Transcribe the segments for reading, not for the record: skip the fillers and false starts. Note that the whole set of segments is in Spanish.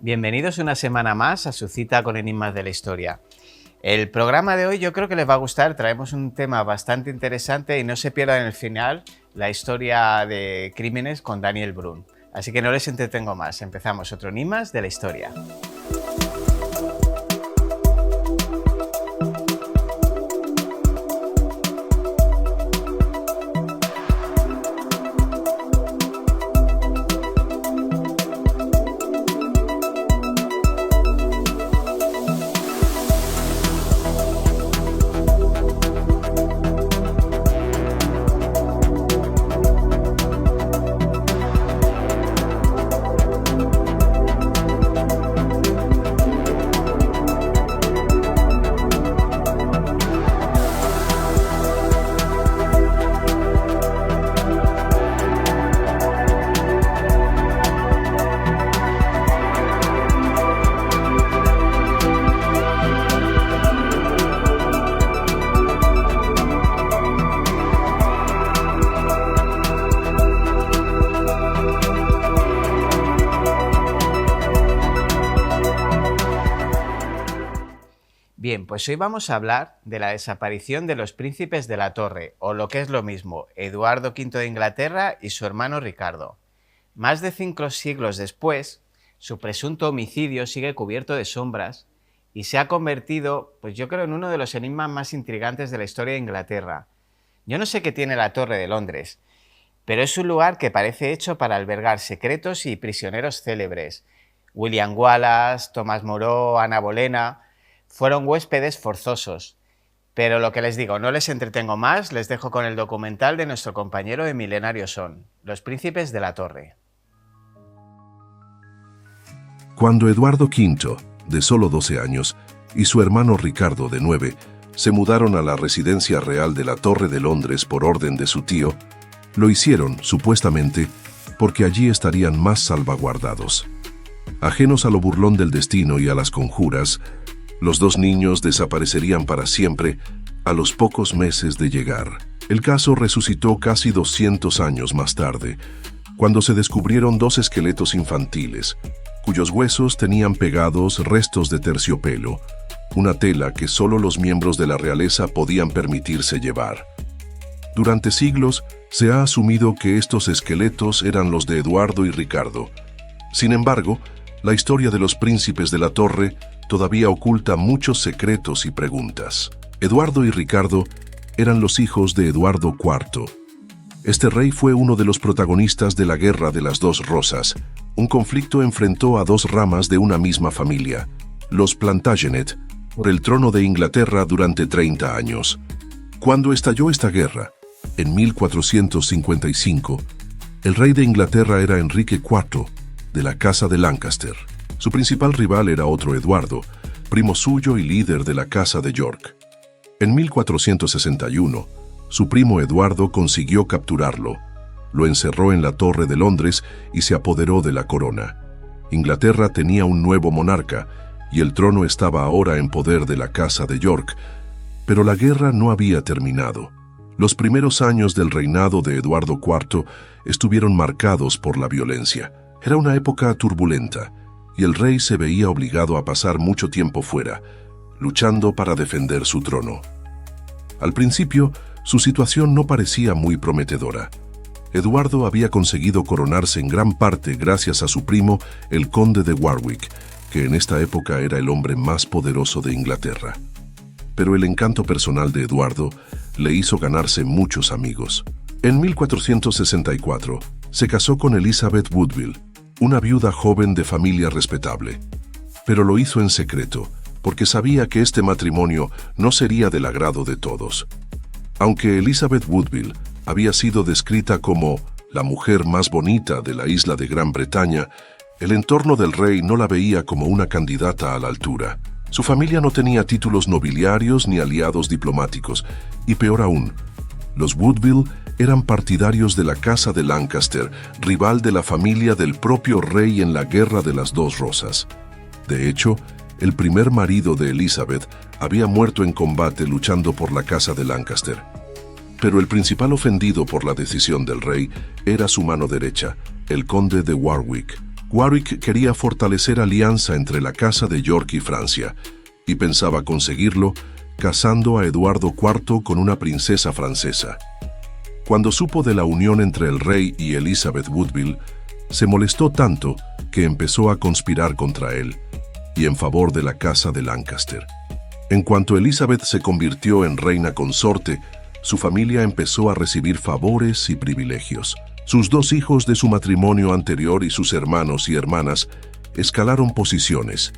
Bienvenidos una semana más a su cita con Enigmas de la Historia. El programa de hoy yo creo que les va a gustar, traemos un tema bastante interesante y no se pierdan en el final la historia de crímenes con Daniel Brun. Así que no les entretengo más, empezamos otro Enigmas de la Historia. Bien, pues hoy vamos a hablar de la desaparición de los príncipes de la Torre, o lo que es lo mismo, Eduardo V de Inglaterra y su hermano Ricardo. Más de 5 siglos después, su presunto homicidio sigue cubierto de sombras y se ha convertido, pues yo creo, en uno de los enigmas más intrigantes de la historia de Inglaterra. Yo no sé qué tiene la Torre de Londres, pero es un lugar que parece hecho para albergar secretos y prisioneros célebres. William Wallace, Tomás Moreau, Ana Bolena fueron huéspedes forzosos. Pero lo que les digo, no les entretengo más, les dejo con el documental de nuestro compañero de Milenario Son, Los Príncipes de la Torre. Cuando Eduardo V, de solo 12 años, y su hermano Ricardo, de 9, se mudaron a la residencia real de la Torre de Londres por orden de su tío, lo hicieron, supuestamente, porque allí estarían más salvaguardados. Ajenos a lo burlón del destino y a las conjuras, los dos niños desaparecerían para siempre a los pocos meses de llegar. El caso resucitó casi 200 años más tarde, cuando se descubrieron 2 esqueletos infantiles, cuyos huesos tenían pegados restos de terciopelo, una tela que solo los miembros de la realeza podían permitirse llevar. Durante siglos se ha asumido que estos esqueletos eran los de Eduardo y Ricardo. Sin embargo, la historia de los príncipes de la Torre todavía oculta muchos secretos y preguntas. Eduardo y Ricardo eran los hijos de Eduardo IV. Este rey fue uno de los protagonistas de la Guerra de las Dos Rosas. Un conflicto enfrentó a 2 ramas de una misma familia, los Plantagenet, por el trono de Inglaterra durante 30 años. Cuando estalló esta guerra, en 1455, el rey de Inglaterra era Enrique IV, de la Casa de Lancaster. Su principal rival era otro Eduardo, primo suyo y líder de la Casa de York. En 1461, su primo Eduardo consiguió capturarlo, lo encerró en la Torre de Londres y se apoderó de la corona. Inglaterra tenía un nuevo monarca y el trono estaba ahora en poder de la Casa de York, pero la guerra no había terminado. Los primeros años del reinado de Eduardo IV estuvieron marcados por la violencia. Era una época turbulenta, y el rey se veía obligado a pasar mucho tiempo fuera, luchando para defender su trono. Al principio, su situación no parecía muy prometedora. Eduardo había conseguido coronarse en gran parte gracias a su primo, el conde de Warwick, que en esta época era el hombre más poderoso de Inglaterra. Pero el encanto personal de Eduardo le hizo ganarse muchos amigos. En 1464, se casó con Elizabeth Woodville, una viuda joven de familia respetable, pero lo hizo en secreto, porque sabía que este matrimonio no sería del agrado de todos. Aunque Elizabeth Woodville había sido descrita como la mujer más bonita de la isla de Gran Bretaña, el entorno del rey no la veía como una candidata a la altura. Su familia no tenía títulos nobiliarios ni aliados diplomáticos, y peor aún, los Woodville eran partidarios de la Casa de Lancaster, rival de la familia del propio rey en la Guerra de las Dos Rosas. De hecho, el primer marido de Elizabeth había muerto en combate luchando por la Casa de Lancaster. Pero el principal ofendido por la decisión del rey era su mano derecha, el conde de Warwick, Warwick quería fortalecer alianza entre la Casa de York y Francia, y pensaba conseguirlo casando a Eduardo IV con una princesa francesa. Cuando supo de la unión entre el rey y Elizabeth Woodville, se molestó tanto que empezó a conspirar contra él y en favor de la Casa de Lancaster. En cuanto Elizabeth se convirtió en reina consorte, su familia empezó a recibir favores y privilegios. Sus dos hijos de su matrimonio anterior y sus hermanos y hermanas escalaron posiciones,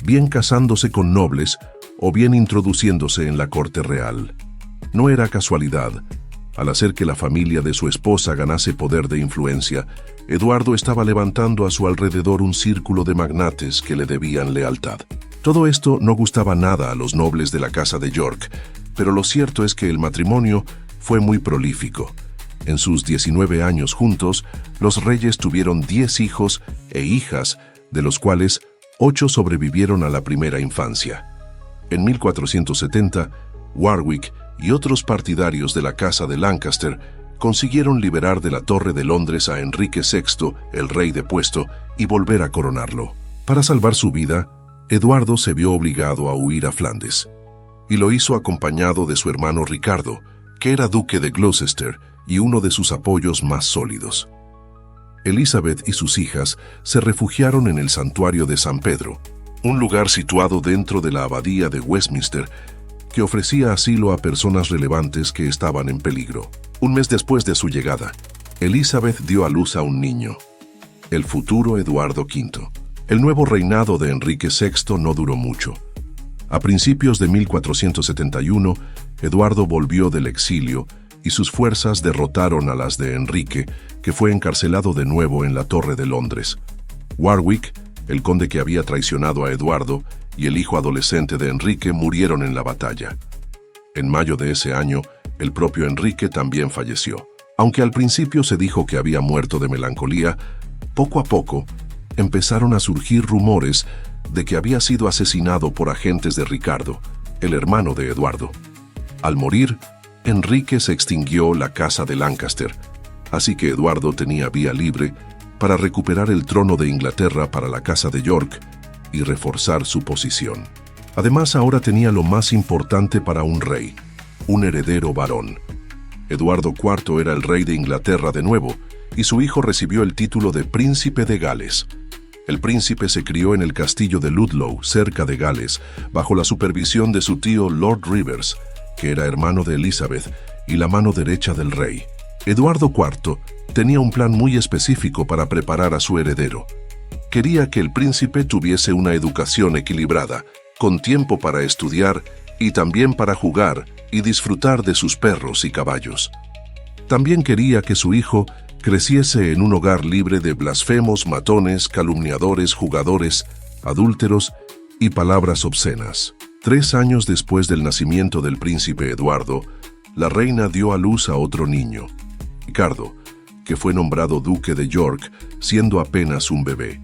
bien casándose con nobles o bien introduciéndose en la corte real. No era casualidad. Al hacer que la familia de su esposa ganase poder de influencia, Eduardo estaba levantando a su alrededor un círculo de magnates que le debían lealtad. Todo esto no gustaba nada a los nobles de la Casa de York, pero lo cierto es que el matrimonio fue muy prolífico. En sus 19 años juntos, los reyes tuvieron 10 hijos e hijas, de los cuales 8 sobrevivieron a la primera infancia. En 1470, Warwick y otros partidarios de la Casa de Lancaster consiguieron liberar de la Torre de Londres a Enrique VI, el rey depuesto, y volver a coronarlo. Para salvar su vida, Eduardo se vio obligado a huir a Flandes, y lo hizo acompañado de su hermano Ricardo, que era duque de Gloucester y uno de sus apoyos más sólidos. Elizabeth y sus hijas se refugiaron en el santuario de San Pedro, un lugar situado dentro de la abadía de Westminster, que ofrecía asilo a personas relevantes que estaban en peligro. Un mes después de su llegada, Elizabeth dio a luz a un niño, el futuro Eduardo V. El nuevo reinado de Enrique VI no duró mucho. A principios de 1471, Eduardo volvió del exilio y sus fuerzas derrotaron a las de Enrique, que fue encarcelado de nuevo en la Torre de Londres. Warwick, el conde que había traicionado a Eduardo, y el hijo adolescente de Enrique murieron en la batalla. En mayo de ese año, el propio Enrique también falleció. Aunque al principio se dijo que había muerto de melancolía, poco a poco empezaron a surgir rumores de que había sido asesinado por agentes de Ricardo, el hermano de Eduardo. Al morir, Enrique se extinguió la Casa de Lancaster, así que Eduardo tenía vía libre para recuperar el trono de Inglaterra para la Casa de York y reforzar su posición. Además, ahora tenía lo más importante para un rey, un heredero varón. Eduardo IV era el rey de Inglaterra de nuevo, y su hijo recibió el título de Príncipe de Gales. El príncipe se crió en el castillo de Ludlow, cerca de Gales, bajo la supervisión de su tío Lord Rivers, que era hermano de Elizabeth y la mano derecha del rey. Eduardo IV tenía un plan muy específico para preparar a su heredero. Quería que el príncipe tuviese una educación equilibrada, con tiempo para estudiar y también para jugar y disfrutar de sus perros y caballos. También quería que su hijo creciese en un hogar libre de blasfemos, matones, calumniadores, jugadores, adúlteros y palabras obscenas. 3 años después del nacimiento del príncipe Eduardo, la reina dio a luz a otro niño, Ricardo, que fue nombrado duque de York, siendo apenas un bebé.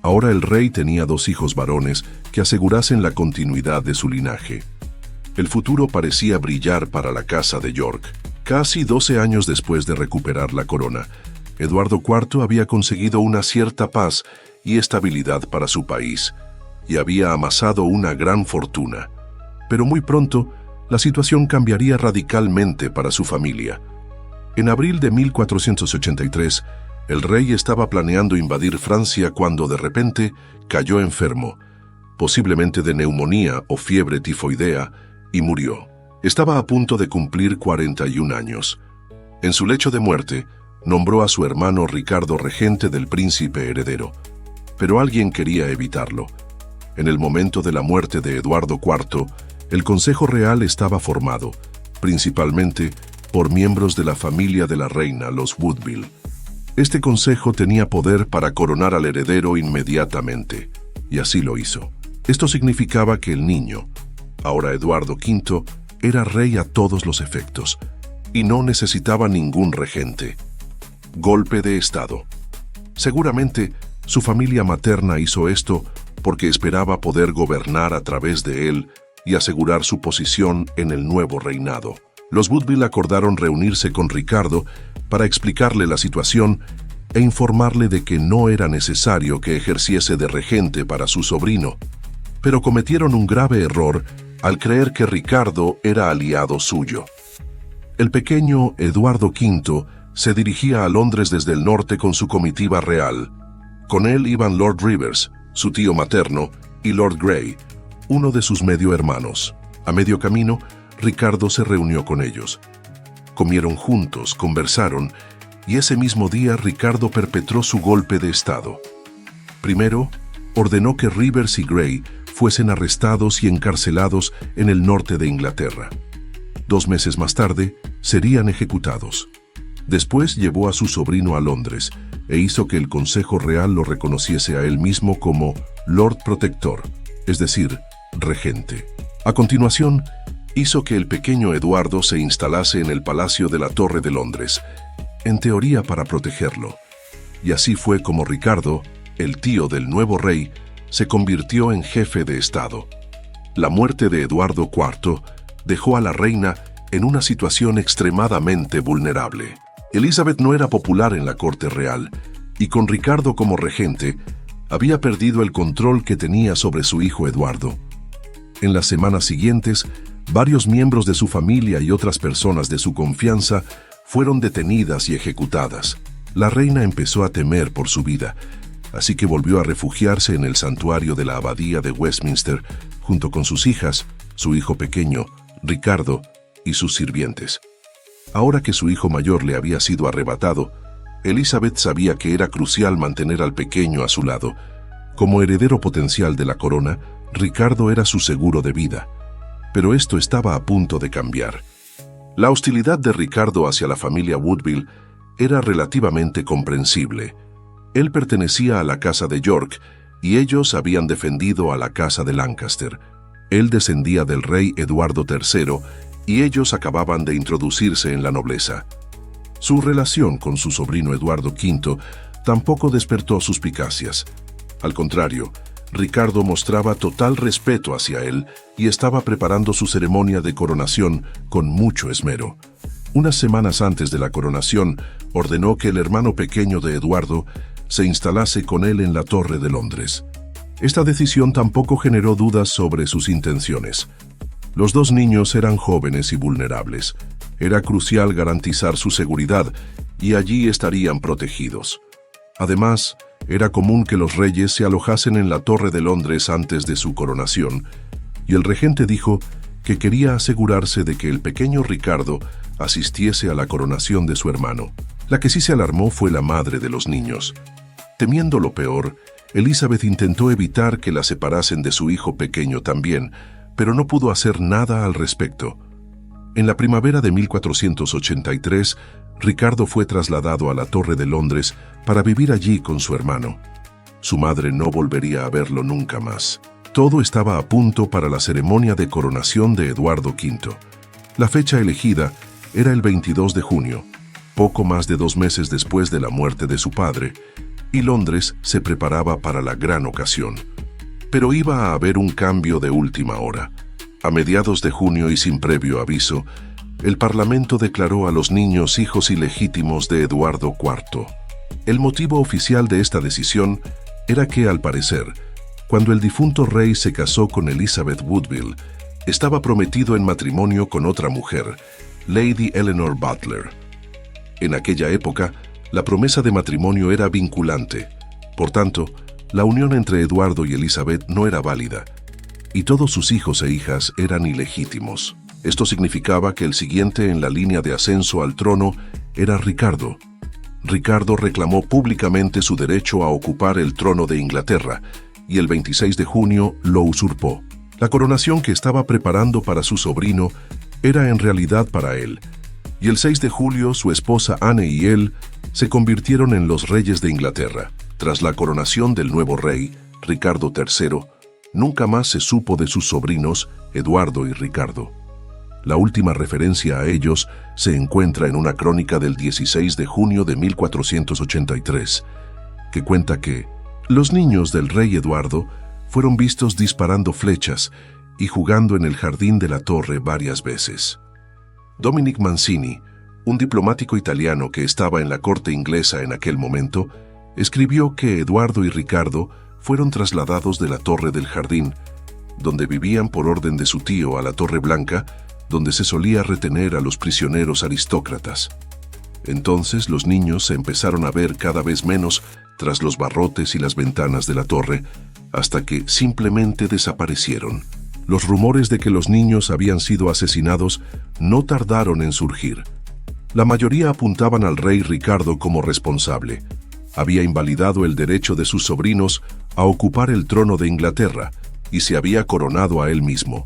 Ahora el rey tenía 2 hijos varones que asegurasen la continuidad de su linaje. El futuro parecía brillar para la Casa de York. Casi 12 años después de recuperar la corona, Eduardo IV había conseguido una cierta paz y estabilidad para su país, y había amasado una gran fortuna. Pero muy pronto, la situación cambiaría radicalmente para su familia. En abril de 1483, el rey estaba planeando invadir Francia cuando de repente cayó enfermo, posiblemente de neumonía o fiebre tifoidea, y murió. Estaba a punto de cumplir 41 años. En su lecho de muerte, nombró a su hermano Ricardo regente del príncipe heredero, pero alguien quería evitarlo. En el momento de la muerte de Eduardo IV, el Consejo Real estaba formado, principalmente por miembros de la familia de la reina, los Woodville. Este consejo tenía poder para coronar al heredero inmediatamente, y así lo hizo. Esto significaba que el niño, ahora Eduardo V, era rey a todos los efectos, y no necesitaba ningún regente. Golpe de Estado. Seguramente, su familia materna hizo esto porque esperaba poder gobernar a través de él y asegurar su posición en el nuevo reinado. Los Woodville acordaron reunirse con Ricardo para explicarle la situación e informarle de que no era necesario que ejerciese de regente para su sobrino, pero cometieron un grave error al creer que Ricardo era aliado suyo. El pequeño Eduardo V se dirigía a Londres desde el norte con su comitiva real. Con él iban Lord Rivers, su tío materno, y Lord Grey, uno de sus medio hermanos. A medio camino, Ricardo se reunió con ellos. Comieron juntos, conversaron, y ese mismo día Ricardo perpetró su golpe de estado. Primero, ordenó que Rivers y Grey fuesen arrestados y encarcelados en el norte de Inglaterra. 2 meses más tarde, serían ejecutados. Después llevó a su sobrino a Londres e hizo que el Consejo Real lo reconociese a él mismo como Lord Protector, es decir, regente. A continuación, hizo que el pequeño Eduardo se instalase en el Palacio de la Torre de Londres, en teoría para protegerlo. Y así fue como Ricardo, el tío del nuevo rey, se convirtió en jefe de Estado. La muerte de Eduardo IV dejó a la reina en una situación extremadamente vulnerable. Elizabeth no era popular en la corte real, y con Ricardo como regente, había perdido el control que tenía sobre su hijo Eduardo. En las semanas siguientes, varios miembros de su familia y otras personas de su confianza fueron detenidas y ejecutadas. La reina empezó a temer por su vida, así que volvió a refugiarse en el santuario de la abadía de Westminster, junto con sus hijas, su hijo pequeño, Ricardo, y sus sirvientes. Ahora que su hijo mayor le había sido arrebatado, Elizabeth sabía que era crucial mantener al pequeño a su lado. Como heredero potencial de la corona, Ricardo era su seguro de vida. Pero esto estaba a punto de cambiar. La hostilidad de Ricardo hacia la familia Woodville era relativamente comprensible. Él pertenecía a la casa de York y ellos habían defendido a la casa de Lancaster. Él descendía del rey Eduardo III y ellos acababan de introducirse en la nobleza. Su relación con su sobrino Eduardo V tampoco despertó suspicacias. Al contrario, Ricardo mostraba total respeto hacia él y estaba preparando su ceremonia de coronación con mucho esmero. Unas semanas antes de la coronación, ordenó que el hermano pequeño de Eduardo se instalase con él en la Torre de Londres. Esta decisión tampoco generó dudas sobre sus intenciones. Los 2 niños eran jóvenes y vulnerables. Era crucial garantizar su seguridad y allí estarían protegidos. Además, era común que los reyes se alojasen en la Torre de Londres antes de su coronación, y el regente dijo que quería asegurarse de que el pequeño Ricardo asistiese a la coronación de su hermano. La que sí se alarmó fue la madre de los niños. Temiendo lo peor, Elizabeth intentó evitar que la separasen de su hijo pequeño también, pero no pudo hacer nada al respecto. En la primavera de 1483, Ricardo fue trasladado a la Torre de Londres para vivir allí con su hermano. Su madre no volvería a verlo nunca más. Todo estaba a punto para la ceremonia de coronación de Eduardo V. La fecha elegida era el 22 de junio, poco más de 2 meses después de la muerte de su padre, y Londres se preparaba para la gran ocasión. Pero iba a haber un cambio de última hora. A mediados de junio y sin previo aviso, el Parlamento declaró a los niños hijos ilegítimos de Eduardo IV. El motivo oficial de esta decisión era que, al parecer, cuando el difunto rey se casó con Elizabeth Woodville, estaba prometido en matrimonio con otra mujer, Lady Eleanor Butler. En aquella época, la promesa de matrimonio era vinculante. Por tanto, la unión entre Eduardo y Elizabeth no era válida, y todos sus hijos e hijas eran ilegítimos. Esto significaba que el siguiente en la línea de ascenso al trono era Ricardo. Ricardo reclamó públicamente su derecho a ocupar el trono de Inglaterra, y el 26 de junio lo usurpó. La coronación que estaba preparando para su sobrino era en realidad para él, y el 6 de julio su esposa Anne y él se convirtieron en los reyes de Inglaterra. Tras la coronación del nuevo rey, Ricardo III, nunca más se supo de sus sobrinos, Eduardo y Ricardo. La última referencia a ellos se encuentra en una crónica del 16 de junio de 1483, que cuenta que los niños del rey Eduardo fueron vistos disparando flechas y jugando en el jardín de la torre varias veces. Dominic Mancini, un diplomático italiano que estaba en la corte inglesa en aquel momento, escribió que Eduardo y Ricardo fueron trasladados de la Torre del Jardín, donde vivían por orden de su tío, a la Torre Blanca, donde se solía retener a los prisioneros aristócratas. Entonces los niños se empezaron a ver cada vez menos tras los barrotes y las ventanas de la torre, hasta que simplemente desaparecieron. Los rumores de que los niños habían sido asesinados no tardaron en surgir. La mayoría apuntaban al rey Ricardo como responsable. Había invalidado el derecho de sus sobrinos a ocupar el trono de Inglaterra y se había coronado a él mismo.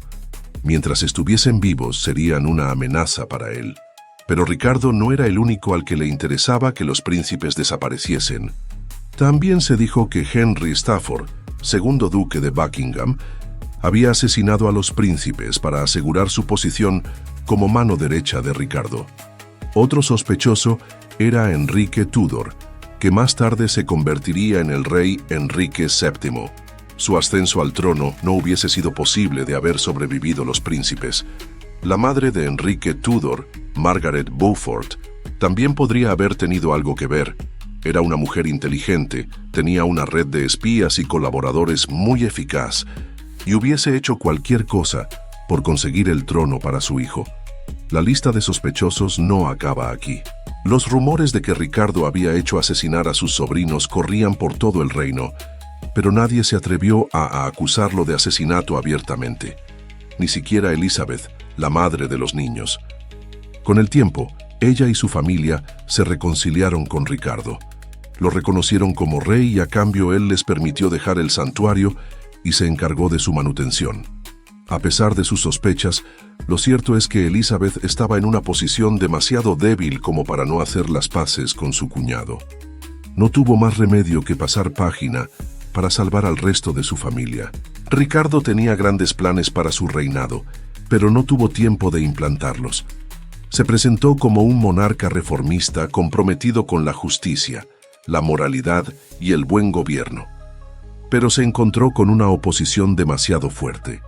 Mientras estuviesen vivos, serían una amenaza para él. Pero Ricardo no era el único al que le interesaba que los príncipes desapareciesen. También se dijo que Henry Stafford, segundo duque de Buckingham, había asesinado a los príncipes para asegurar su posición como mano derecha de Ricardo. Otro sospechoso era Enrique Tudor, que más tarde se convertiría en el rey Enrique VII. Su ascenso al trono no hubiese sido posible de haber sobrevivido los príncipes. La madre de Enrique Tudor, Margaret Beaufort, también podría haber tenido algo que ver. Era una mujer inteligente, tenía una red de espías y colaboradores muy eficaz, y hubiese hecho cualquier cosa por conseguir el trono para su hijo. La lista de sospechosos no acaba aquí. Los rumores de que Ricardo había hecho asesinar a sus sobrinos corrían por todo el reino, pero nadie se atrevió a acusarlo de asesinato abiertamente. Ni siquiera Elizabeth, la madre de los niños. Con el tiempo, ella y su familia se reconciliaron con Ricardo. Lo reconocieron como rey y a cambio él les permitió dejar el santuario y se encargó de su manutención. A pesar de sus sospechas, lo cierto es que Elizabeth estaba en una posición demasiado débil como para no hacer las paces con su cuñado. No tuvo más remedio que pasar página para salvar al resto de su familia. Ricardo tenía grandes planes para su reinado, pero no tuvo tiempo de implantarlos. Se presentó como un monarca reformista comprometido con la justicia, la moralidad y el buen gobierno. Pero se encontró con una oposición demasiado fuerte.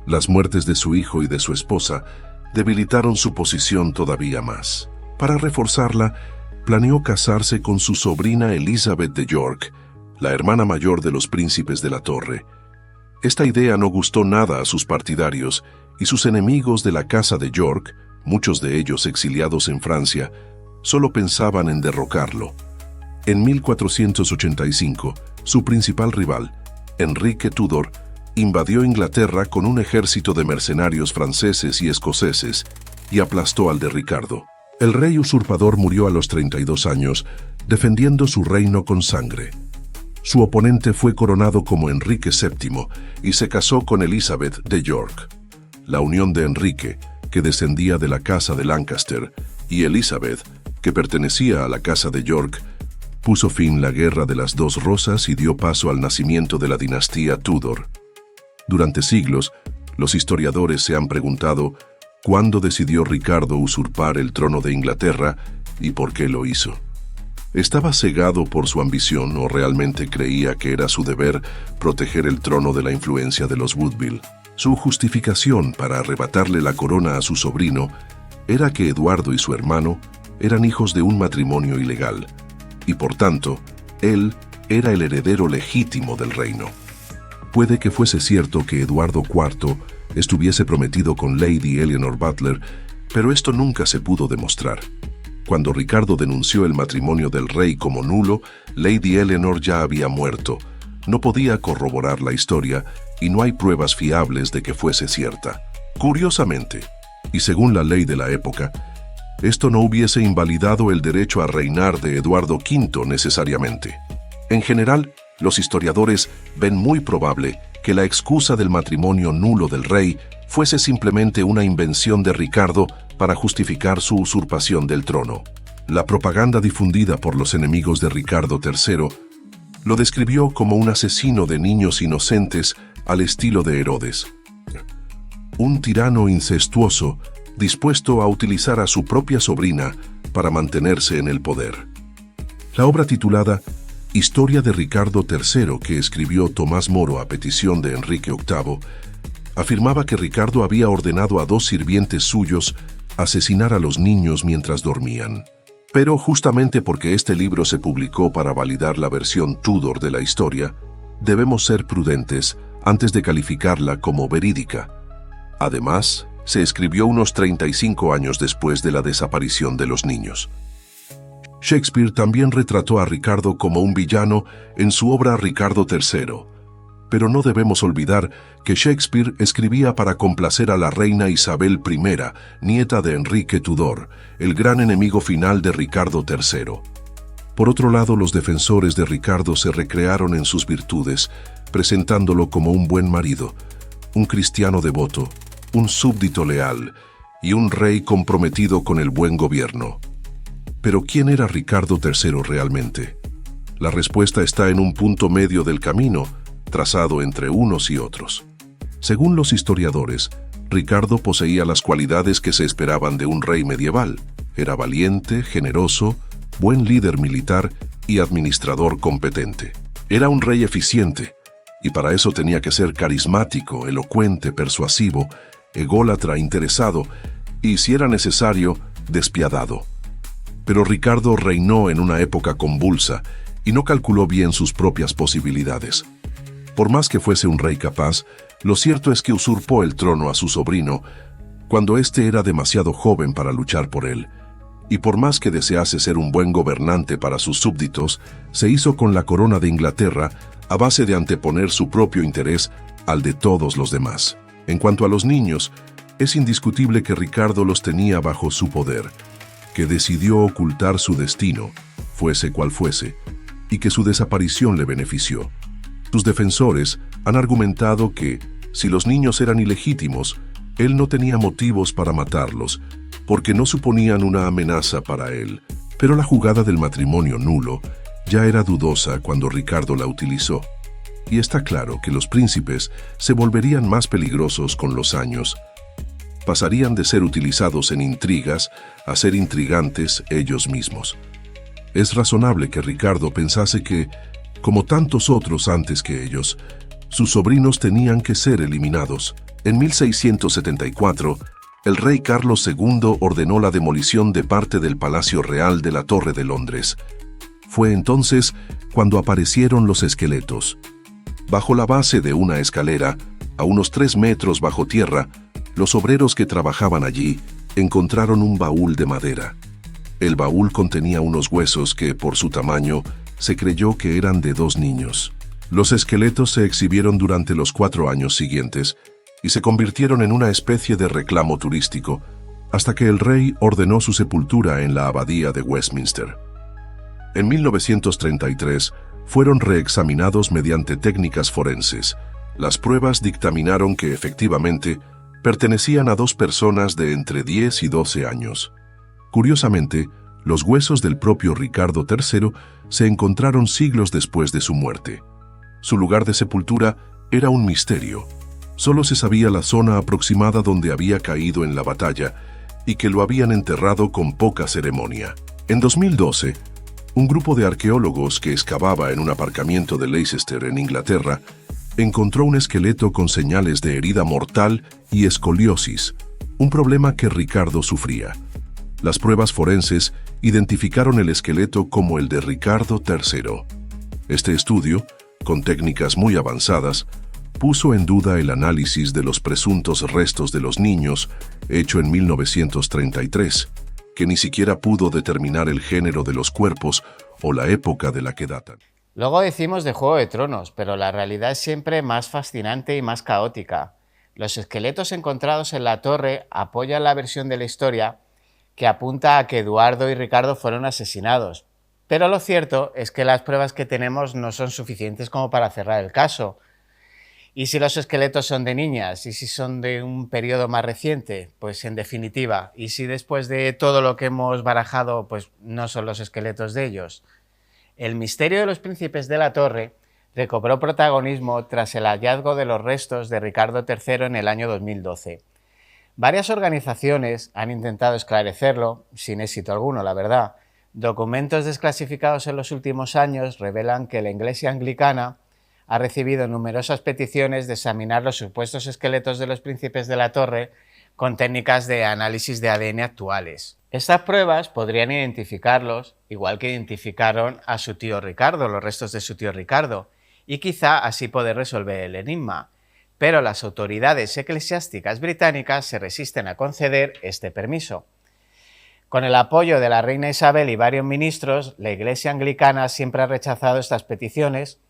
Las muertes de su hijo y de su esposa debilitaron su posición todavía más. Para reforzarla, planeó casarse con su sobrina Elizabeth de York, la hermana mayor de los príncipes de la Torre. Esta idea no gustó nada a sus partidarios y sus enemigos de la casa de York, muchos de ellos exiliados en Francia, solo pensaban en derrocarlo. En 1485, su principal rival, Enrique Tudor, invadió Inglaterra con un ejército de mercenarios franceses y escoceses y aplastó al de Ricardo. El rey usurpador murió a los 32 años, defendiendo su reino con sangre. Su oponente fue coronado como Enrique VII y se casó con Elizabeth de York. La unión de Enrique, que descendía de la casa de Lancaster, y Elizabeth, que pertenecía a la casa de York, puso fin a la Guerra de las Dos Rosas y dio paso al nacimiento de la dinastía Tudor. Durante siglos, los historiadores se han preguntado cuándo decidió Ricardo usurpar el trono de Inglaterra y por qué lo hizo. ¿Estaba cegado por su ambición o realmente creía que era su deber proteger el trono de la influencia de los Woodville? Su justificación para arrebatarle la corona a su sobrino era que Eduardo y su hermano eran hijos de un matrimonio ilegal, y por tanto, él era el heredero legítimo del reino. Puede que fuese cierto que Eduardo IV estuviese prometido con Lady Eleanor Butler, pero esto nunca se pudo demostrar. Cuando Ricardo denunció el matrimonio del rey como nulo, Lady Eleanor ya había muerto. No podía corroborar la historia y no hay pruebas fiables de que fuese cierta. Curiosamente, y según la ley de la época, esto no hubiese invalidado el derecho a reinar de Eduardo V necesariamente. En general, los historiadores ven muy probable que la excusa del matrimonio nulo del rey fuese simplemente una invención de Ricardo para justificar su usurpación del trono. La propaganda difundida por los enemigos de Ricardo III lo describió como un asesino de niños inocentes al estilo de Herodes. Un tirano incestuoso dispuesto a utilizar a su propia sobrina para mantenerse en el poder. La obra titulada Historia de Ricardo III, que escribió Tomás Moro a petición de Enrique VIII, afirmaba que Ricardo había ordenado a dos sirvientes suyos asesinar a los niños mientras dormían. Pero justamente porque este libro se publicó para validar la versión Tudor de la historia, debemos ser prudentes antes de calificarla como verídica. Además, se escribió unos 35 años después de la desaparición de los niños. Shakespeare también retrató a Ricardo como un villano en su obra Ricardo III, pero no debemos olvidar que Shakespeare escribía para complacer a la reina Isabel I, nieta de Enrique Tudor, el gran enemigo final de Ricardo III. Por otro lado, los defensores de Ricardo se recrearon en sus virtudes, presentándolo como un buen marido, un cristiano devoto, un súbdito leal y un rey comprometido con el buen gobierno. Pero ¿quién era Ricardo III realmente? La respuesta está en un punto medio del camino, trazado entre unos y otros. Según los historiadores, Ricardo poseía las cualidades que se esperaban de un rey medieval. Era valiente, generoso, buen líder militar y administrador competente. Era un rey eficiente, y para eso tenía que ser carismático, elocuente, persuasivo, ególatra, interesado y, si era necesario, despiadado. Pero Ricardo reinó en una época convulsa y no calculó bien sus propias posibilidades. Por más que fuese un rey capaz, lo cierto es que usurpó el trono a su sobrino cuando éste era demasiado joven para luchar por él, y por más que desease ser un buen gobernante para sus súbditos, se hizo con la corona de Inglaterra a base de anteponer su propio interés al de todos los demás. En cuanto a los niños, es indiscutible que Ricardo los tenía bajo su poder, que decidió ocultar su destino, fuese cual fuese, y que su desaparición le benefició. Sus defensores han argumentado que, si los niños eran ilegítimos, él no tenía motivos para matarlos, porque no suponían una amenaza para él. Pero la jugada del matrimonio nulo ya era dudosa cuando Ricardo la utilizó. Y está claro que los príncipes se volverían más peligrosos con los años. Pasarían de ser utilizados en intrigas a ser intrigantes ellos mismos. Es razonable que Ricardo pensase que, como tantos otros antes que ellos, sus sobrinos tenían que ser eliminados. En 1674, el rey Carlos II ordenó la demolición de parte del Palacio Real de la Torre de Londres. Fue entonces cuando aparecieron los esqueletos. Bajo la base de una escalera, a unos 3 metros bajo tierra, los obreros que trabajaban allí encontraron un baúl de madera. El baúl contenía unos huesos que, por su tamaño, se creyó que eran de 2 niños. Los esqueletos se exhibieron durante los 4 años siguientes y se convirtieron en una especie de reclamo turístico, hasta que el rey ordenó su sepultura en la abadía de Westminster. En 1933 fueron reexaminados mediante técnicas forenses. Las pruebas dictaminaron que efectivamente pertenecían a 2 personas de entre 10 y 12 años. Curiosamente, los huesos del propio Ricardo III se encontraron siglos después de su muerte. Su lugar de sepultura era un misterio. Solo se sabía la zona aproximada donde había caído en la batalla y que lo habían enterrado con poca ceremonia. En 2012, un grupo de arqueólogos que excavaba en un aparcamiento de Leicester, en Inglaterra, encontró un esqueleto con señales de herida mortal y escoliosis, un problema que Ricardo sufría. Las pruebas forenses identificaron el esqueleto como el de Ricardo III. Este estudio, con técnicas muy avanzadas, puso en duda el análisis de los presuntos restos de los niños, hecho en 1933, que ni siquiera pudo determinar el género de los cuerpos o la época de la que datan. Luego decimos de Juego de Tronos, pero la realidad es siempre más fascinante y más caótica. Los esqueletos encontrados en la torre apoyan la versión de la historia que apunta a que Eduardo y Ricardo fueron asesinados. Pero lo cierto es que las pruebas que tenemos no son suficientes como para cerrar el caso. ¿Y si los esqueletos son de niñas? ¿Y si son de un periodo más reciente? Pues en definitiva, ¿y si después de todo lo que hemos barajado, pues no son los esqueletos de ellos? El misterio de los príncipes de la Torre recobró protagonismo tras el hallazgo de los restos de Ricardo III en el año 2012. Varias organizaciones han intentado esclarecerlo, sin éxito alguno, la verdad. Documentos desclasificados en los últimos años revelan que la Iglesia Anglicana ha recibido numerosas peticiones de examinar los supuestos esqueletos de los príncipes de la Torre con técnicas de análisis de ADN actuales. Estas pruebas podrían identificarlos, igual que identificaron a su tío Ricardo, los restos de su tío Ricardo, y quizá así poder resolver el enigma. Pero las autoridades eclesiásticas británicas se resisten a conceder este permiso. Con el apoyo de la reina Isabel y varios ministros, la Iglesia anglicana siempre ha rechazado estas peticiones,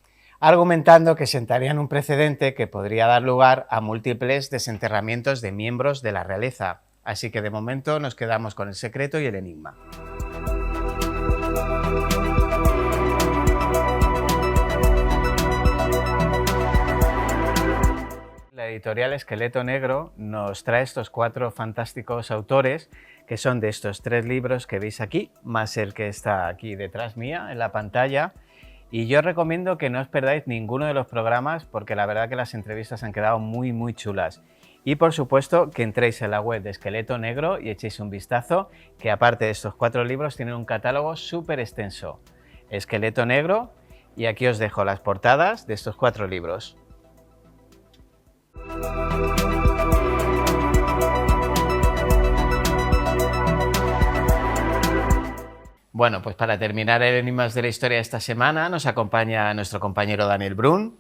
argumentando que sentarían un precedente que podría dar lugar a múltiples desenterramientos de miembros de la realeza. Así que de momento nos quedamos con el secreto y el enigma. La editorial Esqueleto Negro nos trae estos 4 fantásticos autores, que son de estos 3 libros que veis aquí, más el que está aquí detrás mía en la pantalla. Y yo os recomiendo que no os perdáis ninguno de los programas, porque la verdad que las entrevistas han quedado muy chulas. Y por supuesto que entréis en la web de Esqueleto Negro y echéis un vistazo, que aparte de estos 4 libros tienen un catálogo súper extenso. Esqueleto Negro, y aquí os dejo las portadas de estos 4 libros. Bueno, pues para terminar el Enigmas de la Historia de esta semana nos acompaña nuestro compañero Daniel Brun.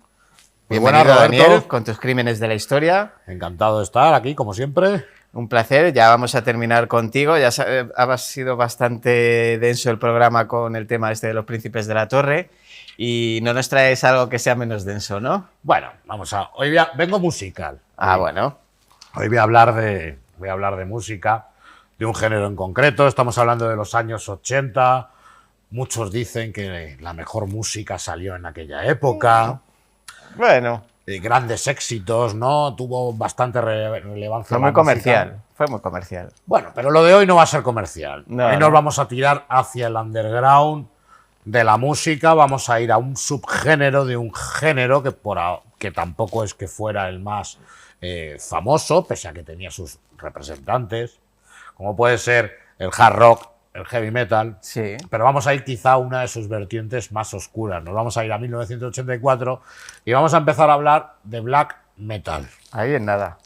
Bienvenido, Roberto. Daniel, con tus crímenes de la historia. Encantado de estar aquí, como siempre. Un placer, ya vamos a terminar contigo. Ya ha sido bastante denso el programa con el tema este de los príncipes de la torre y no nos traes algo que sea menos denso, ¿no? Bueno, hoy vengo musical. Bueno. Hoy voy a hablar de música, de un género en concreto. Estamos hablando de los años 80. Muchos dicen que la mejor música salió en aquella época. Bueno. Grandes éxitos, ¿no? Tuvo bastante relevancia. Fue muy comercial. Fue muy comercial. Bueno, pero lo de hoy no va a ser comercial. No, hoy nos vamos a tirar hacia el underground de la música. Vamos a ir a un subgénero de un género que tampoco es que fuera el más famoso, pese a que tenía sus representantes, como puede ser el hard rock, el heavy metal, sí. Pero vamos a ir quizá a una de sus vertientes más oscuras. Nos vamos a ir a 1984 y vamos a empezar a hablar de black metal. Ahí en nada.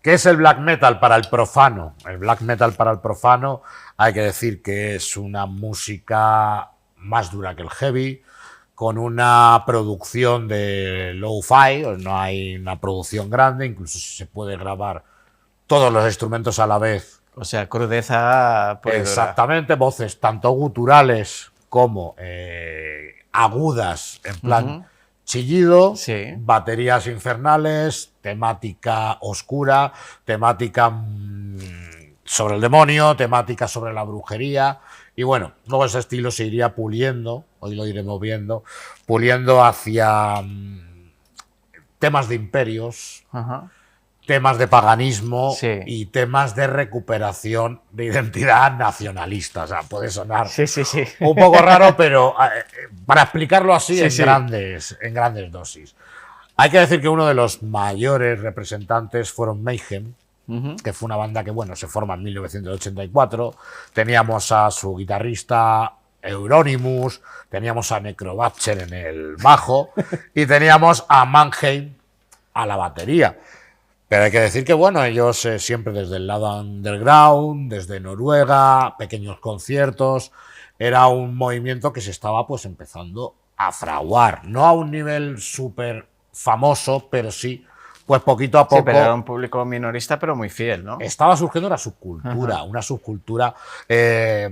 ¿Qué es el black metal para el profano? El black metal para el profano hay que decir que es una música más dura que el heavy, con una producción de lo-fi, no hay una producción grande, incluso si se puede grabar todos los instrumentos a la vez. O sea, crudeza. Exactamente, voces tanto guturales como agudas, en plan chillido, sí. Baterías infernales, temática oscura, temática sobre el demonio, temática sobre la brujería. Y bueno, luego ese estilo se iría puliendo, hoy lo iremos viendo, puliendo hacia temas de imperios, temas de paganismo, sí. Y temas de recuperación de identidad nacionalista. O sea, puede sonar un poco raro, pero para explicarlo así, en grandes dosis. Hay que decir que uno de los mayores representantes fueron Mayhem, que fue una banda que, bueno, se forma en 1984. Teníamos a su guitarrista Euronymous, teníamos a Necrobatcher en el bajo y teníamos a Mannheim a la batería. Pero hay que decir que, bueno, ellos siempre desde el lado underground, desde Noruega, pequeños conciertos, era un movimiento que se estaba pues empezando a fraguar. No a un nivel súper famoso, pero sí, pues poquito a poco. Sí, pero era un público minorista, pero muy fiel, ¿no? Estaba surgiendo una subcultura, una subcultura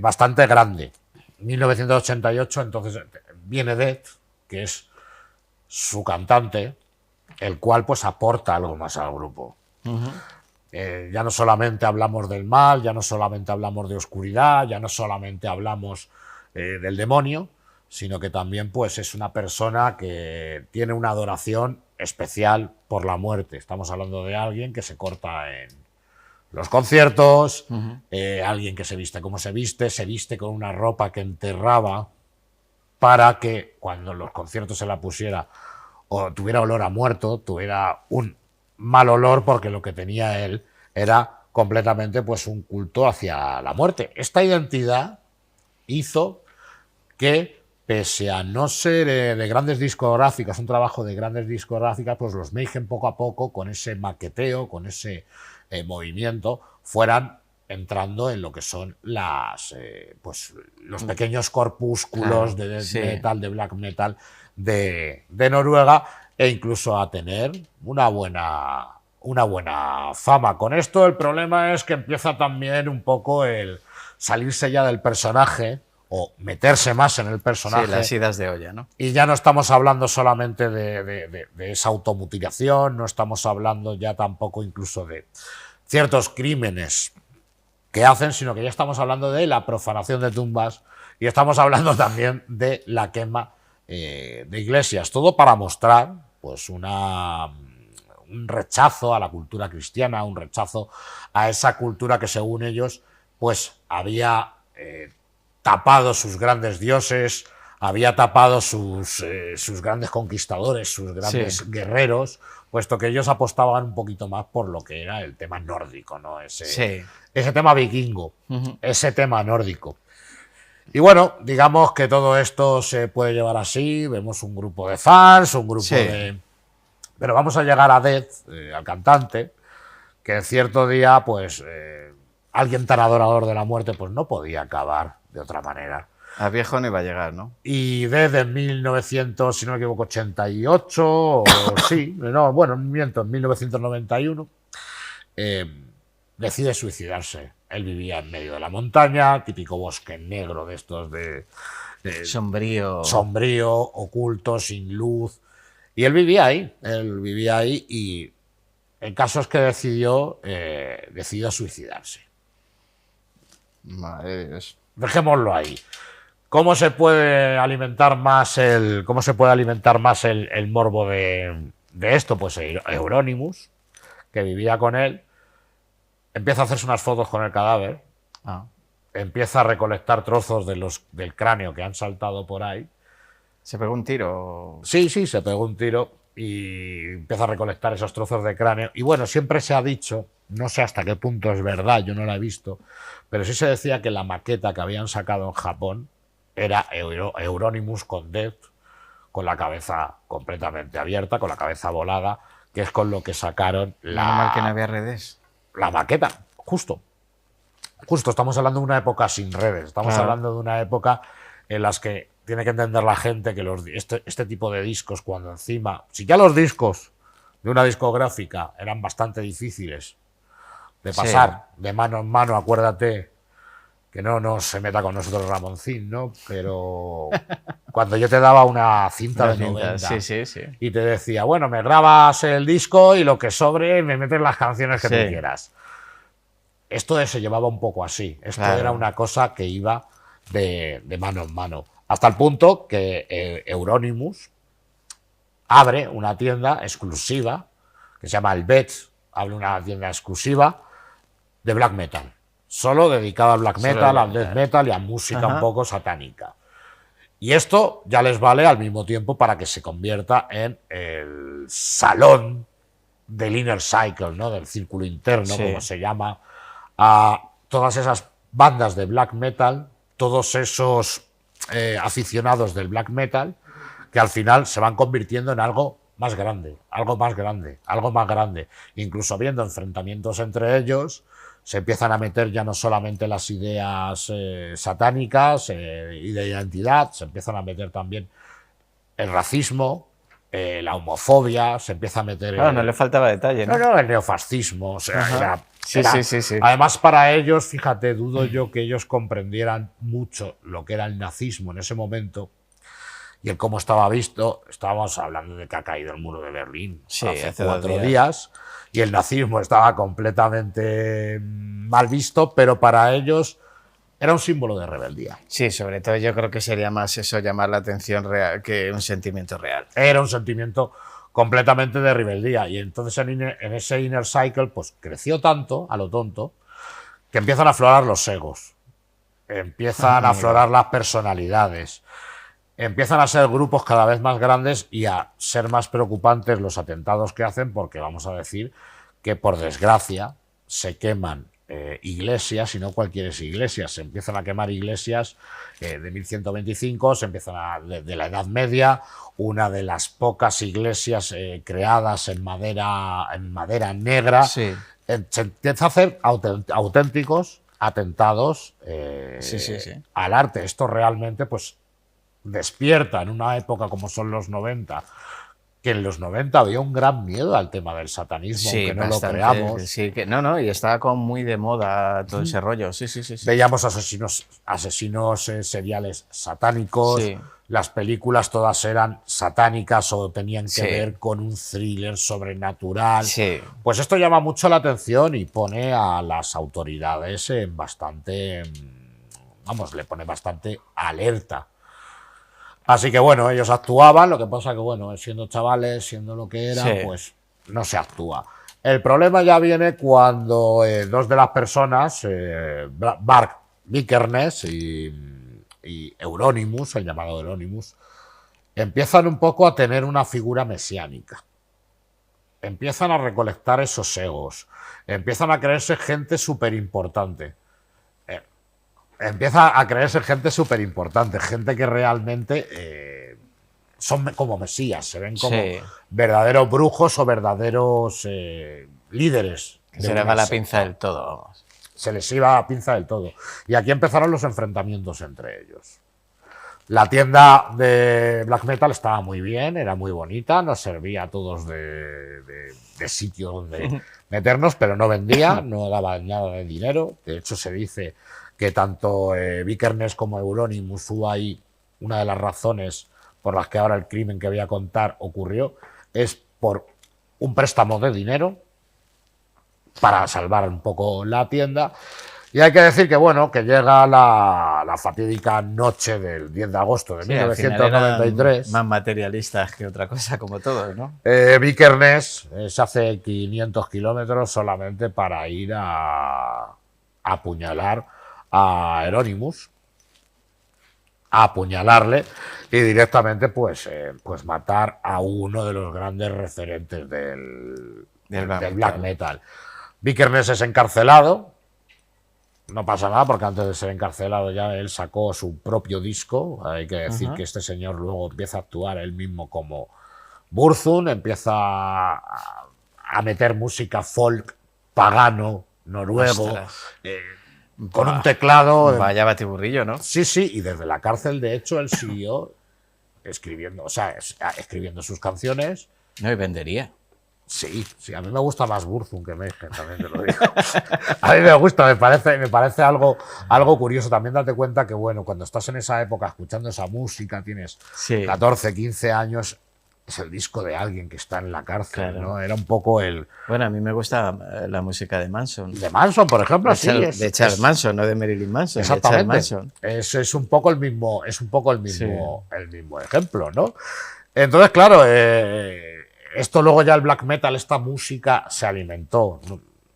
bastante grande. 1988, entonces viene Death, que es su cantante, el cual pues aporta algo más al grupo. Ya no solamente hablamos del mal, ya no solamente hablamos de oscuridad, ya no solamente hablamos del demonio, sino que también pues es una persona que tiene una adoración especial por la muerte. Estamos hablando de alguien que se corta en los conciertos, alguien que se viste como se viste con una ropa que enterraba para que cuando los conciertos se la pusiera o tuviera olor a muerto, tuviera un mal olor, porque lo que tenía él era completamente pues un culto hacia la muerte. Esta identidad hizo que, pese a no ser de grandes discográficas, un trabajo de grandes discográficas, pues los Mayhem poco a poco, con ese maqueteo, con ese movimiento fueran entrando en lo que son los pequeños corpúsculos de death metal, de black metal de Noruega, e incluso a tener una buena fama. Con esto el problema es que empieza también un poco el salirse ya del personaje o meterse más en el personaje. Sí, las idas de olla, ¿no? Y ya no estamos hablando solamente de esa automutilación, no estamos hablando ya tampoco incluso de ciertos crímenes que hacen, sino que ya estamos hablando de la profanación de tumbas y estamos hablando también de la quema de iglesias. Todo para mostrar pues un rechazo a la cultura cristiana, un rechazo a esa cultura que según ellos pues había tapado sus grandes dioses, había tapado sus grandes conquistadores, sus grandes guerreros, puesto que ellos apostaban un poquito más por lo que era el tema nórdico, ¿no? Ese tema vikingo, ese tema nórdico. Y bueno, digamos que todo esto se puede llevar así, vemos un grupo de fans, un grupo de... Pero vamos a llegar a Death, al cantante, que cierto día, pues, alguien tan adorador de la muerte, pues no podía acabar de otra manera. A viejo no iba a llegar, ¿no? Y desde 1900, si no me equivoco, 88, o sí, no, bueno, miento, en 1991, decide suicidarse. Él vivía en medio de la montaña, típico bosque negro de estos de sombrío, oculto, sin luz. Y él vivía ahí y el caso es que decidió suicidarse. Madre Dios. Dejémoslo ahí. ¿Cómo se puede alimentar más el morbo de esto? Pues Euronymous, que vivía con él, empieza a hacerse unas fotos con el cadáver, empieza a recolectar trozos del cráneo que han saltado por ahí. ¿Se pegó un tiro? Sí, se pegó un tiro y empieza a recolectar esos trozos de cráneo. Y bueno, siempre se ha dicho, no sé hasta qué punto es verdad, yo no la he visto, pero sí se decía que la maqueta que habían sacado en Japón era Euronymous con Death, con la cabeza completamente abierta, con la cabeza volada, que es con lo que sacaron Normal que no había redes. La maqueta, justo, estamos hablando de una época sin redes, estamos hablando de una época en las que tiene que entender la gente que este tipo de discos, cuando encima, si ya los discos de una discográfica eran bastante difíciles de pasar de mano en mano, acuérdate que no se meta con nosotros Ramoncín, ¿no? Pero cuando yo te daba una cinta de 90 y te decía, bueno, me grabas el disco y lo que sobre me metes las canciones que tú quieras. Esto se llevaba un poco así. Esto era una cosa que iba de mano en mano. Hasta el punto que Euronymous abre una tienda exclusiva que se llama El Bet, abre una tienda exclusiva de black metal. Solo dedicada al black metal, al death metal y a música un poco satánica. Y esto ya les vale al mismo tiempo para que se convierta en el salón del inner cycle, ¿no? Del círculo interno, como se llama, a todas esas bandas de black metal, todos esos aficionados del black metal, que al final se van convirtiendo en algo más grande, algo más grande, algo más grande. Incluso habiendo enfrentamientos entre ellos, se empiezan a meter ya no solamente las ideas satánicas y de identidad, se empiezan a meter también el racismo, la homofobia, se empieza a meter... no le faltaba detalle, ¿no? No, el neofascismo, o sea, sí. Además, para ellos, fíjate, dudo yo que ellos comprendieran mucho lo que era el nazismo en ese momento y el cómo estaba visto. Estábamos hablando de que ha caído el muro de Berlín hace 4 días. Y el nazismo estaba completamente mal visto, pero para ellos era un símbolo de rebeldía. Sí, sobre todo yo creo que sería más eso, llamar la atención real que un sentimiento real. Era un sentimiento completamente de rebeldía. Y entonces en ese inner cycle pues creció tanto, a lo tonto, que empiezan a aflorar los egos, empiezan a aflorar las personalidades, empiezan a ser grupos cada vez más grandes y a ser más preocupantes los atentados que hacen, porque vamos a decir que, por desgracia, se queman iglesias, y no cualquier iglesia. Se empiezan a quemar iglesias de 1125, se empiezan de la Edad Media, una de las pocas iglesias creadas en madera negra, se empieza a hacer auténticos atentados al arte. Esto realmente pues despierta en una época como son los 90, que en los 90 había un gran miedo al tema del satanismo, Sí, aunque no bastante, lo creamos. sí, que no, y estaba como muy de moda todo ese rollo. Sí. Veíamos asesinos seriales satánicos, Sí. las películas todas eran satánicas o tenían que Sí. ver con un thriller sobrenatural. Sí. Pues esto llama mucho la atención y pone a las autoridades en bastante, vamos, le pone bastante alerta. Así que bueno, ellos actuaban, lo que pasa que bueno, siendo chavales, siendo lo que eran, Sí. pues no se actúa. El problema ya viene cuando dos de las personas, Mark Vikernes y Euronymous, el llamado Euronymous, empiezan un poco a tener una figura mesiánica. Empiezan a recolectar esos egos. Empiezan a creerse gente súper importante. Empieza a creerse gente súper importante, gente que realmente son como mesías, se ven como Sí. verdaderos brujos o verdaderos líderes. Que de se le una va la secta. pinza del todo, vamos. Se les iba la pinza del todo. Y aquí empezaron los enfrentamientos entre ellos. La tienda de black metal estaba muy bien, era muy bonita, nos servía a todos de sitio donde meternos, pero no vendía, no daba nada de dinero. De hecho, se dice que tanto Vikernes como Euronymous fue ahí una de las razones por las que ahora el crimen que voy a contar ocurrió, es por un préstamo de dinero para salvar un poco la tienda. Y hay que decir que, bueno, que llega la fatídica noche del 10 de agosto de Sí, al final 1993. eran más materialistas que otra cosa, como todos, ¿no? Vikernes se hace 500 kilómetros solamente para ir a apuñalar a Euronymous, a apuñalarle y directamente pues matar a uno de los grandes referentes del black metal. Vikernes es encarcelado. No pasa nada porque antes de ser encarcelado ya él sacó su propio disco. Hay que decir que este señor luego empieza a actuar él mismo como Burzum, empieza a meter música folk pagano, noruego, con un teclado. Vaya batiburrillo, ¿no? Sí, y desde la cárcel, de hecho, él siguió escribiendo, escribiendo sus canciones. No, y vendería. Sí, a mí me gusta más Burzum que Mayhem, también te lo digo. A mí me gusta, me parece algo curioso. También date cuenta que, bueno, cuando estás en esa época escuchando esa música, tienes 14, 15 años, es el disco de alguien que está en la cárcel, claro, ¿no? Era un poco el... Bueno, a mí me gusta la música de Manson. De Manson, por ejemplo, de Charles Manson, no de Marilyn Manson. Exactamente. De Charles Manson. Es un poco el mismo, el mismo ejemplo, ¿no? Entonces, claro, esto luego ya el black metal, esta música se alimentó.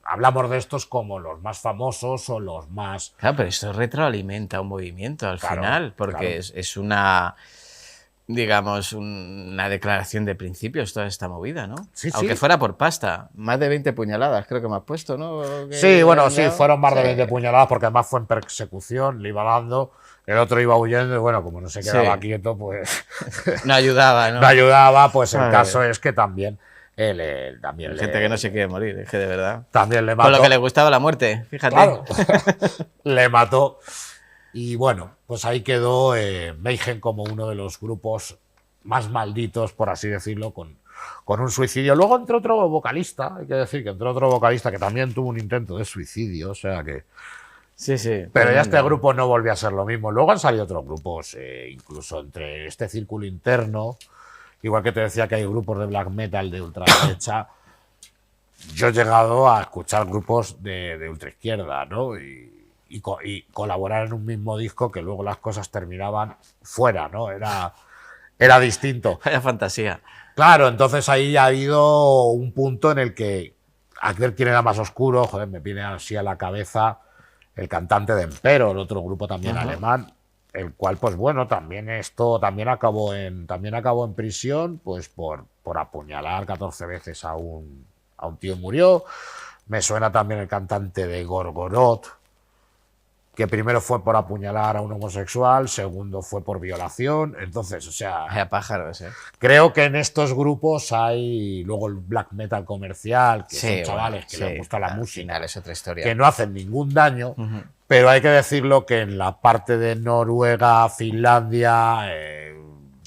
Hablamos de estos como los más famosos o los más... Claro, pero esto retroalimenta un movimiento al final, porque es una, digamos, una declaración de principios toda esta movida, ¿no? Aunque fuera por pasta. Más de 20 puñaladas creo que me has puesto, ¿no? Sí, bueno, sí, fueron más de 20 puñaladas porque además fue en persecución, le iba dando... El otro iba huyendo y bueno, como no se quedaba quieto, pues... no ayudaba, ¿no? No ayudaba, pues el caso es que también... Hay gente que no se quiere morir, es que de verdad. También le mató. Con lo que le gustaba la muerte, fíjate. Claro, le mató. Y bueno, pues ahí quedó Mayhem como uno de los grupos más malditos, por así decirlo, con un suicidio. Luego entró otro vocalista, hay que decir que entró otro vocalista que también tuvo un intento de suicidio, o sea que... Sí. Pero ya este grupo no volvió a ser lo mismo. Luego han salido otros grupos, incluso entre este círculo interno, igual que te decía que hay grupos de black metal de ultraderecha. Yo he llegado a escuchar grupos de ultraizquierda, ¿no? Y colaborar en un mismo disco que luego las cosas terminaban fuera, ¿no? Era distinto. Vaya fantasía. Claro, entonces ahí ha habido un punto en el que a ver quién era más oscuro. Joder, me viene así a la cabeza el cantante de Emperor, otro grupo también alemán, el cual, pues bueno, también acabó en prisión, pues por apuñalar 14 veces a un tío, murió. Me suena también el cantante de Gorgoroth, que primero fue por apuñalar a un homosexual, segundo fue por violación. Entonces, o sea, Vaya pájaros, ¿eh? creo que en estos grupos hay luego el black metal comercial, que Sí, son chavales bueno, que sí, les gusta la al música, final es otra historia. que no hacen ningún daño, Ujú. pero hay que decirlo que en la parte de Noruega, Finlandia,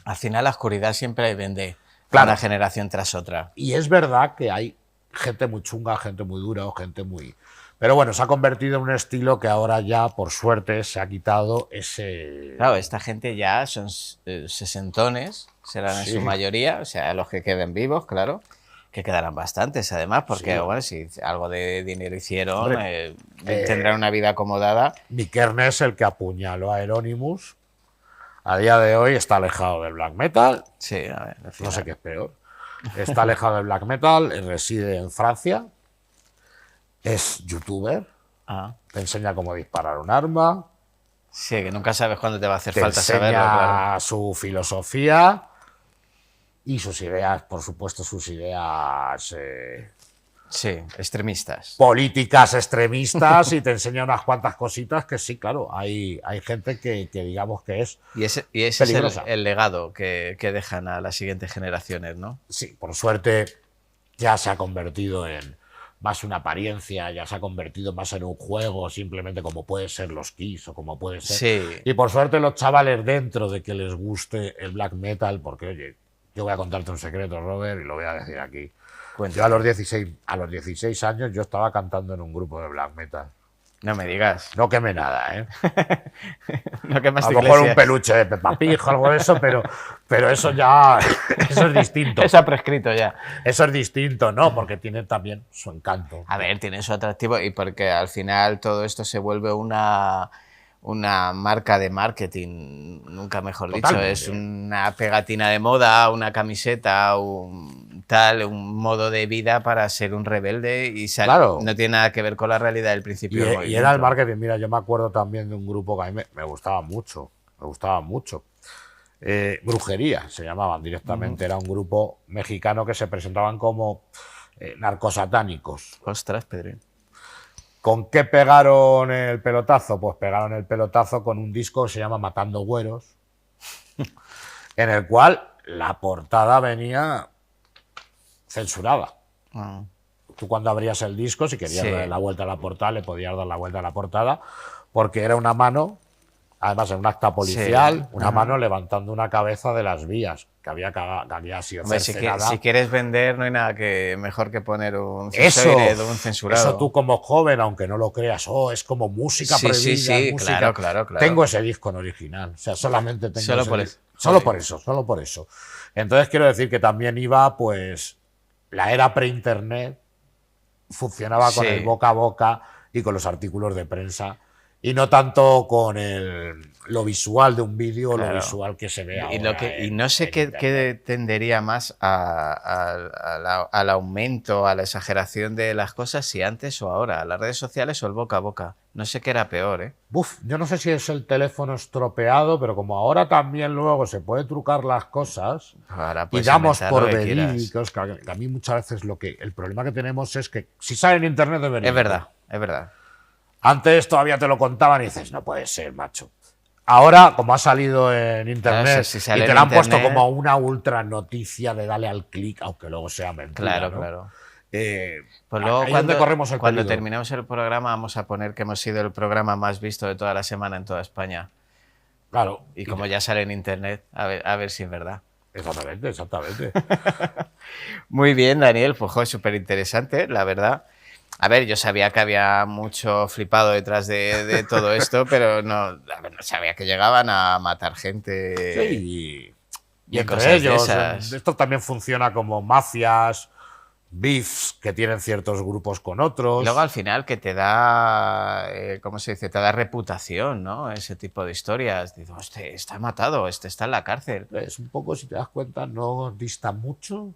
Al final la oscuridad siempre vende Claro. una generación tras otra. y es verdad que hay gente muy chunga, gente muy dura o gente muy... Pero bueno, se ha convertido en un estilo que ahora ya, por suerte, se ha quitado ese... Claro, esta gente ya son sesentones, serán en Sí. su mayoría, o sea, los que queden vivos, claro, que quedarán bastantes además, porque Sí. bueno, si algo de dinero hicieron, Hombre, tendrán una vida acomodada. Mick Ernest, el que apuñaló a Euronymous, a día de hoy está alejado del black metal. Sí, a ver, al No final. sé qué es peor. Está alejado del black metal, reside en Francia, es youtuber, Ah, te enseña cómo disparar un arma, sí, que nunca sabes cuándo te va a hacer te falta enseña saberlo, claro. su filosofía y sus ideas, por supuesto, sus ideas Sí, extremistas. políticas extremistas y te enseña unas cuantas cositas que sí, claro, hay gente que digamos que es, Y ese es el, Peligrosa. el legado que dejan a las siguientes generaciones, ¿no? sí, por suerte ya se ha convertido en más una apariencia, ya se ha convertido más en un juego, simplemente como puede ser los Kiss o como puede ser. Sí. Y por suerte los chavales, dentro de que les guste el black metal, porque oye, yo voy a contarte un secreto, Robert, y lo voy a decir aquí. Cuenta. Yo a los 16 años yo estaba cantando en un grupo de black metal. No me digas. No quemé nada, ¿eh? No quemas A tu lo mejor un iglesia. peluche de Peppa Pig o algo de eso, pero eso ya, eso es distinto. Eso ha prescrito ya. Eso es distinto, ¿no? Porque tiene también su encanto. A ver, tiene su atractivo y porque al final todo esto se vuelve una marca de marketing, nunca mejor dicho. Totalmente. Es una pegatina de moda, una camiseta, un tal, un modo de vida para ser un rebelde y Claro. no tiene nada que ver con la realidad del principio del Y era el movimiento. marketing. Mira, yo me acuerdo también de un grupo que a mí me gustaba mucho. Me gustaba mucho. Brujería se llamaban directamente. Era un grupo mexicano que se presentaban como narcosatánicos. Ostras, Pedro. ¿Con qué pegaron el pelotazo? Pues pegaron el pelotazo con un disco que se llama Matando Güeros, en el cual la portada venía censurada. Ah. Tú cuando abrías el disco, si querías Sí. darle la vuelta a la portada, le podías dar la vuelta a la portada, porque era una mano, además en un acta policial, Sí. una mano levantando una cabeza de las vías, que había sido Hombre, cercenada. si quieres vender, no hay nada mejor que poner un Eso, censoide de un censurado. eso tú como joven, aunque no lo creas, es como música Sí, prohibida. sí, sí, es música. claro. Tengo ese disco en original, o sea, solamente tengo Solo ese por disco. eso. Solo Joder. solo por eso. Entonces quiero decir que también iba, pues, la era pre-internet funcionaba con Sí. el boca a boca y con los artículos de prensa y no tanto con lo visual de un vídeo o lo Claro. visual que se ve ahora. Y no sé qué tendería más al aumento, a la exageración de las cosas, si antes o ahora, las redes sociales o el boca a boca. No sé qué era peor, ¿eh? Yo no sé si es el teléfono estropeado, pero como ahora también luego se puede trucar las cosas Ahora y puedes damos inventar por lo que quieras. verídicos, que a mí muchas veces el problema que tenemos es que si sale en internet es verídico. Es verdad, es verdad. Antes todavía te lo contaban y dices, no puede ser, macho. Ahora, como ha salido en internet Claro, si sale y te en la han puesto internet- como una ultra noticia de darle al clic, aunque luego sea mentira. Claro, ¿no? claro. Pues Pues luego, ahí es donde corremos el cuando peligro. terminemos el programa, vamos a poner que hemos sido el programa más visto de toda la semana en toda España. Claro. Y como ya sale en internet, a ver si es verdad. Exactamente. Muy bien, Daniel, pues súper interesante, la verdad. A ver, yo sabía que había mucho flipado detrás de todo esto, pero no, a ver, no sabía que llegaban a matar gente. Sí, y y cosas entre de ellos, esas. esto también funciona como mafias, beefs que tienen ciertos grupos con otros. Luego al final que te da, ¿cómo se dice? Te da reputación, ¿no? Ese tipo de historias. Digo, hostia, está matado, está en la cárcel. Es un poco, si te das cuenta, no dista mucho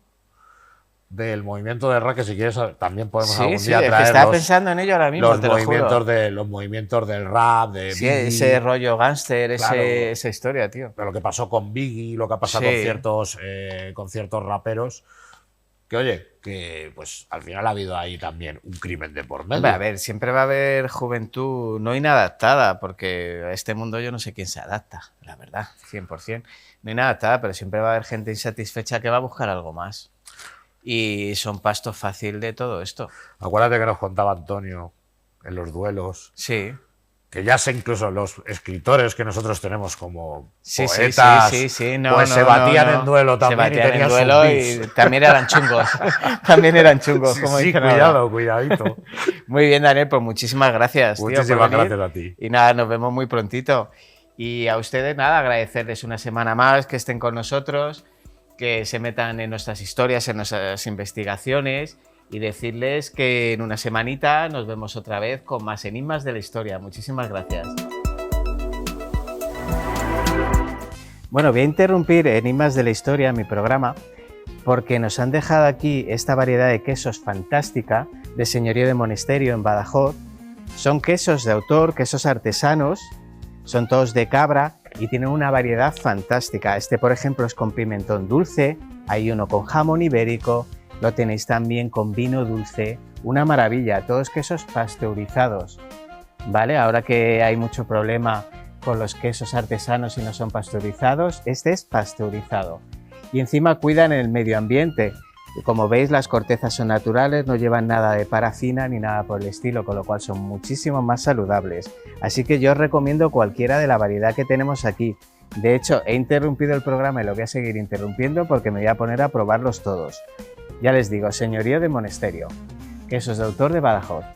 del movimiento de rap, que si quieres también podemos Sí, algún sí, día es que traer estaba pensando en ello ahora mismo, te lo juro. los movimientos del rap, de Sí, Biggie, ese rollo gángster, Claro. esa historia, tío. de lo que pasó con Biggie, lo que ha pasado Sí. con ciertos raperos. que oye, que pues al final ha habido ahí también un crimen de por medio. Hombre, a ver, siempre va a haber juventud no inadaptada, porque a este mundo yo no sé quién se adapta, la verdad, 100%. No inadaptada, pero siempre va a haber gente insatisfecha que va a buscar algo más. Y son pasto fácil de todo esto. Acuérdate que nos contaba Antonio en los duelos, Sí. que ya sé incluso los escritores que nosotros tenemos como Sí, sí, poetas, sí, no, pues no, se batían no. en duelo también Se y batían tenían en duelo sus y beefs. también eran chungos. También eran chungos, Sí, como sí, dicen cuidado, ahora. cuidadito. Muy bien, Daniel, pues muchísimas gracias, tío, por Muchísimas venir. gracias a ti. Y nada, nos vemos muy prontito. Y a ustedes, nada, agradecerles una semana más que estén con nosotros, que se metan en nuestras historias, en nuestras investigaciones y decirles que en una semanita nos vemos otra vez con más enigmas de la historia. Muchísimas gracias. Bueno, voy a interrumpir Enigmas de la Historia, mi programa, porque nos han dejado aquí esta variedad de quesos fantástica de Señorío de Monesterio en Badajoz. Son quesos de autor, quesos artesanos, son todos de cabra y tienen una variedad fantástica. Este, por ejemplo, es con pimentón dulce, hay uno con jamón ibérico, lo tenéis también con vino dulce, una maravilla, todos quesos pasteurizados, ¿vale? Ahora que hay mucho problema con los quesos artesanos y no son pasteurizados, este es pasteurizado. Y encima cuidan el medio ambiente. Como veis, las cortezas son naturales, no llevan nada de parafina ni nada por el estilo, con lo cual son muchísimo más saludables. Así que yo os recomiendo cualquiera de la variedad que tenemos aquí. De hecho, he interrumpido el programa y lo voy a seguir interrumpiendo porque me voy a poner a probarlos todos. Ya les digo, Señorío de Monesterio, quesos de autor de Badajoz.